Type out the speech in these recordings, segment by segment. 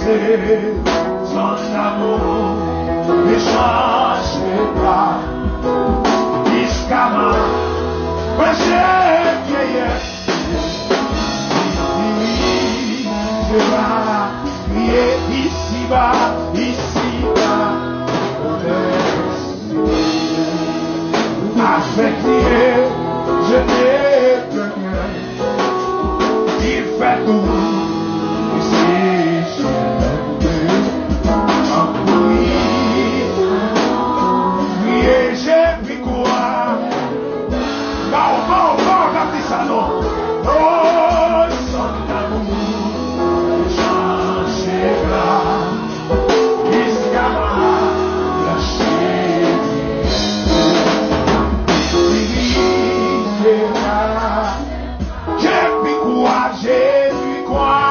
promesser son amour ne change pas. Jusqu'à ma prochaine vieillesse, je vais prier ici-bas, avec Dieu, je t'ai connu. Il fait tout ici, et j'ai vu quoi. Oh, son amour changera jusqu'à la chair. J'ai vu quoi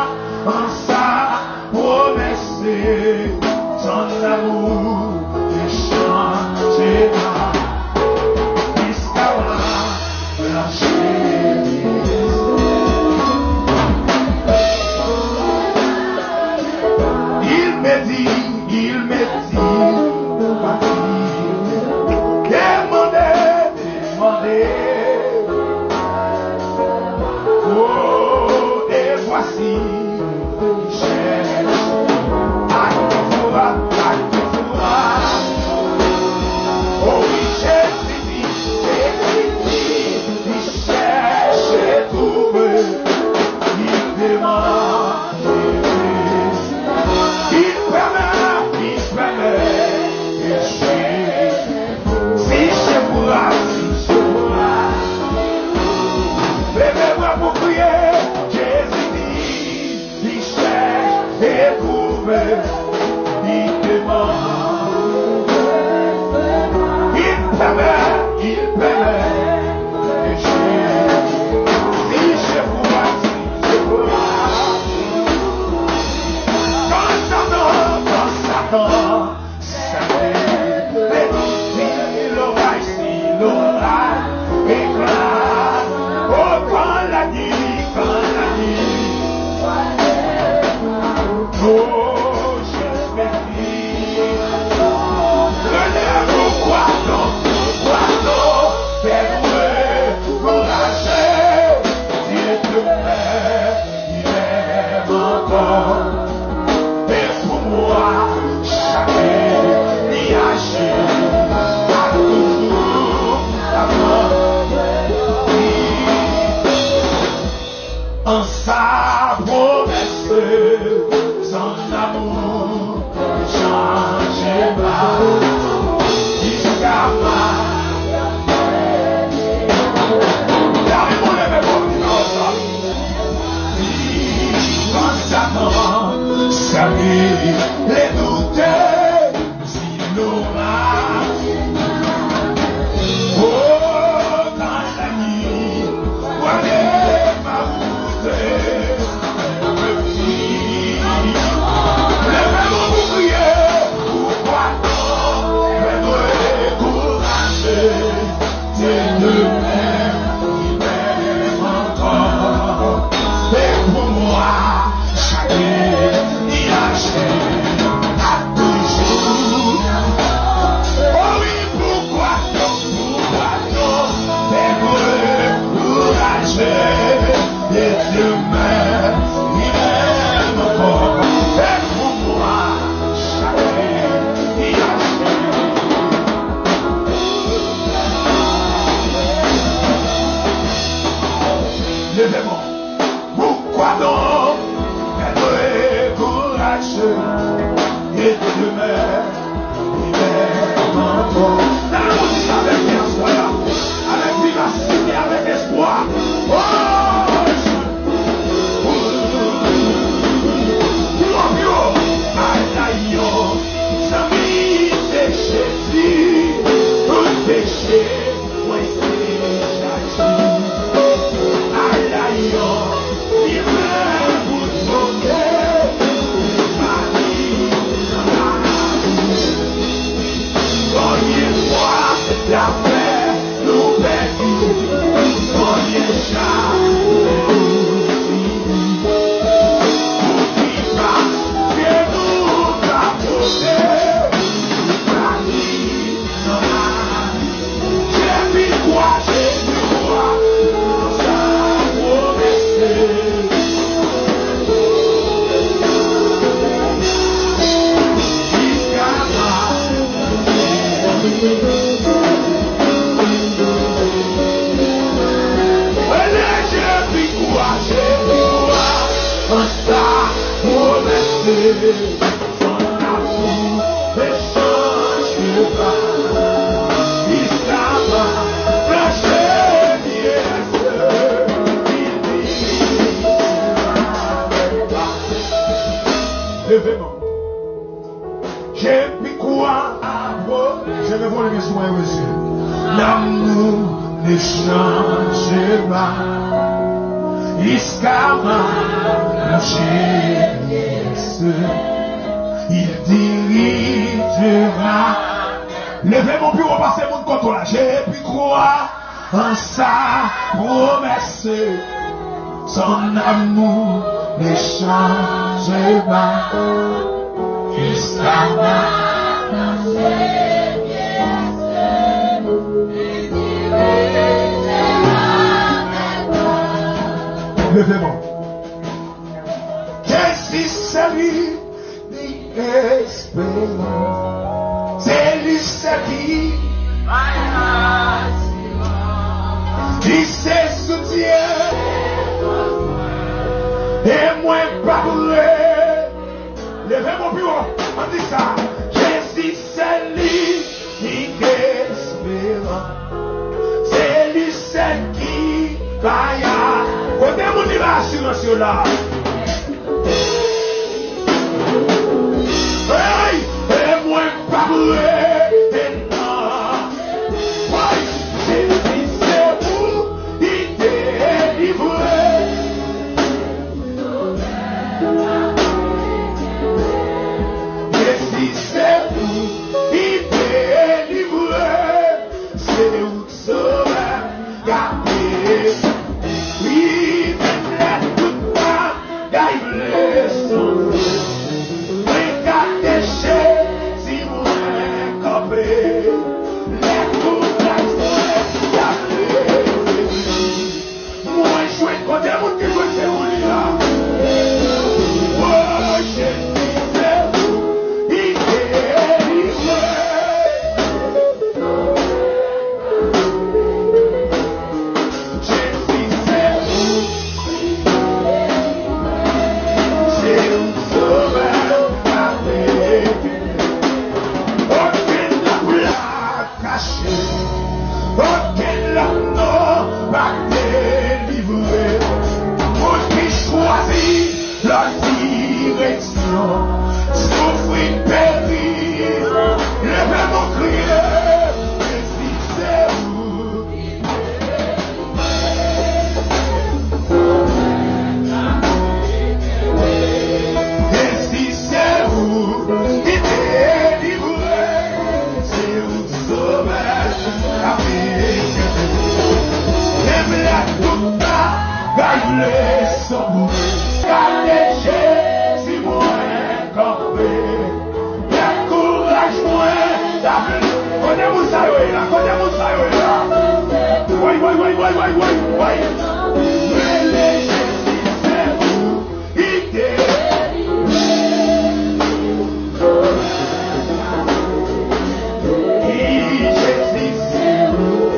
en sa promesse, son amour ne changera jusqu'à la chair. Il me dit, demandez. Oh, et voici, il cherche, acte-toi. Oh oui, Jésus dit, il cherche et trouve, il demande, il permet, et si je pourrais. Levez-moi pour prier, Jésus dit, il cherche et trouve, il demande, il permet, et si je pourrais, quand Satan, oh, je me dis, pourquoi non, fais-moi courager, Dieu te met, il aime encore, et pour moi, chaque nuage a toujours la mort, en sa promesse. Son amour ne change pas jusqu'à ma constamment, salut les doutes, s'il aura. Oh, dans la nuit, voilà ma route. Pourquoi donc être courageux et demain il est encore dans la musique avec espoir, avec vivacité, avec espoir. Yeah. son amour ne change pas. Il s'abat, plancher, pièce, il dira. Levez-moi. J'ai pu croire à vous. Je vais voir les soins, monsieur. L'amour ne change pas. Iskama, mon chéri, il dirigera. Levez mon bureau, passez mon compte là. J'ai pu croire en sa promesse. Son amour ne change pas. Iskama, mon chéri, il dirigera. Levez-moi. Qu'est-ce qui s'agit d'espérance? C'est lui qui qui se soutient et moi pas brûlé. Levez-moi plus haut. On dit ça. Jésus c'est lui qui espérance. C'est lui qui vaille. Côté mon assurance là. Hey, et moi pas brûlé. C'est vous, il délivre. C'est vous, il délivre. C'est vous sauveur, gardez. Oui, mais tout pas, gardez son feu. Regardez chez, si vous campez. Les coups d'accès, gardez. Moi, je suis côté mon qui veut se rouler là. Oh, j'ai la direction, souffrir, périr, levez mon crier, et si c'est vous, et si c'est vous, qui délivrez, c'est vous sauvez, la vie, même la toute gagne son bout. Si moi campé, bien courage moi d'appeler. Connais mon sayo là, connais mon sayo là. Oui. Mais les Jésus c'est vous, il Jésus c'est vous,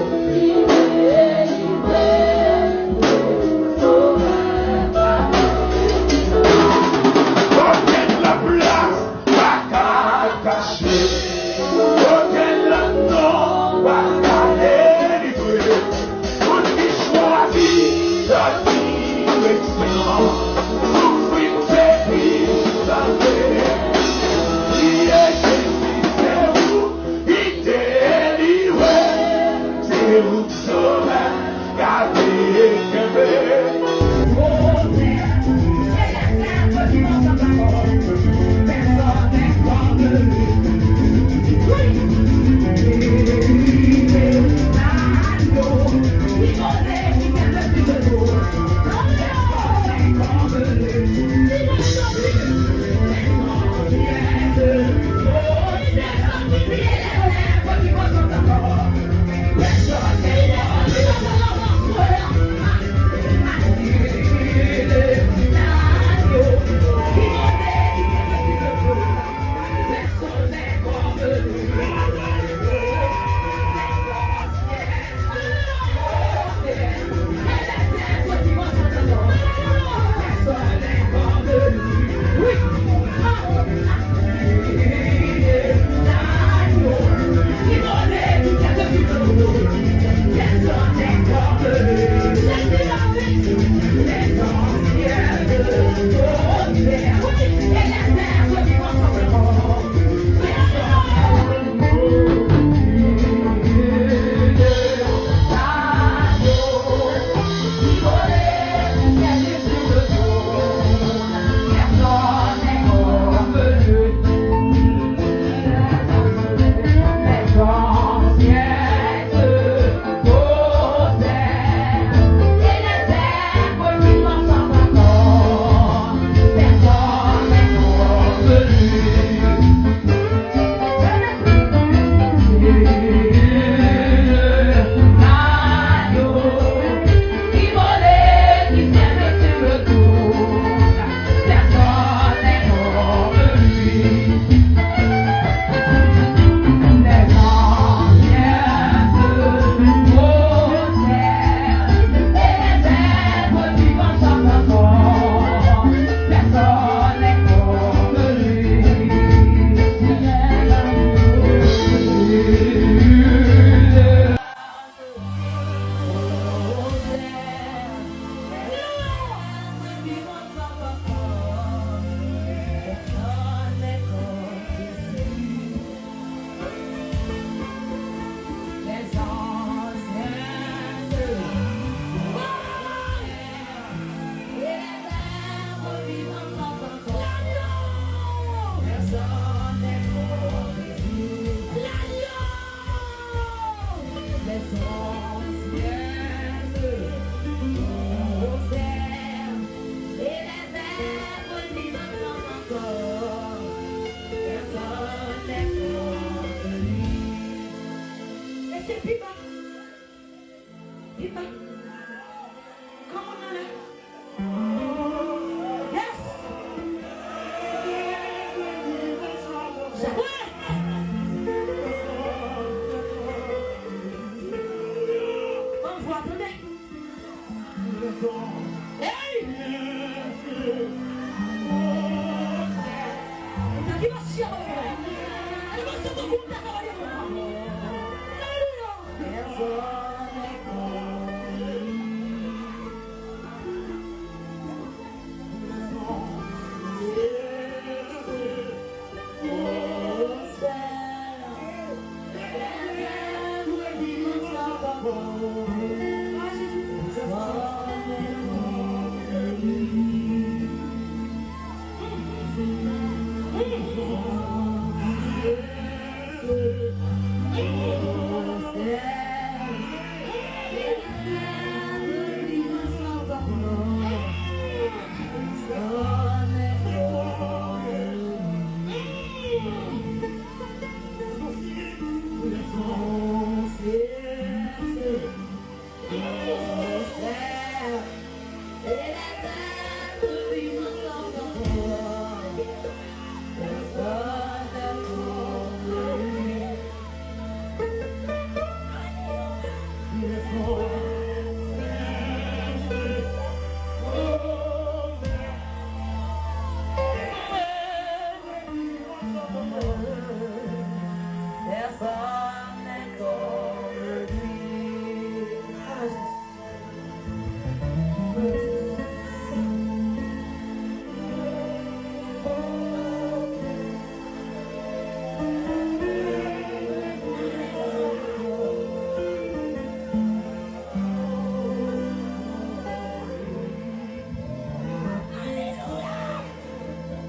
Beautiful.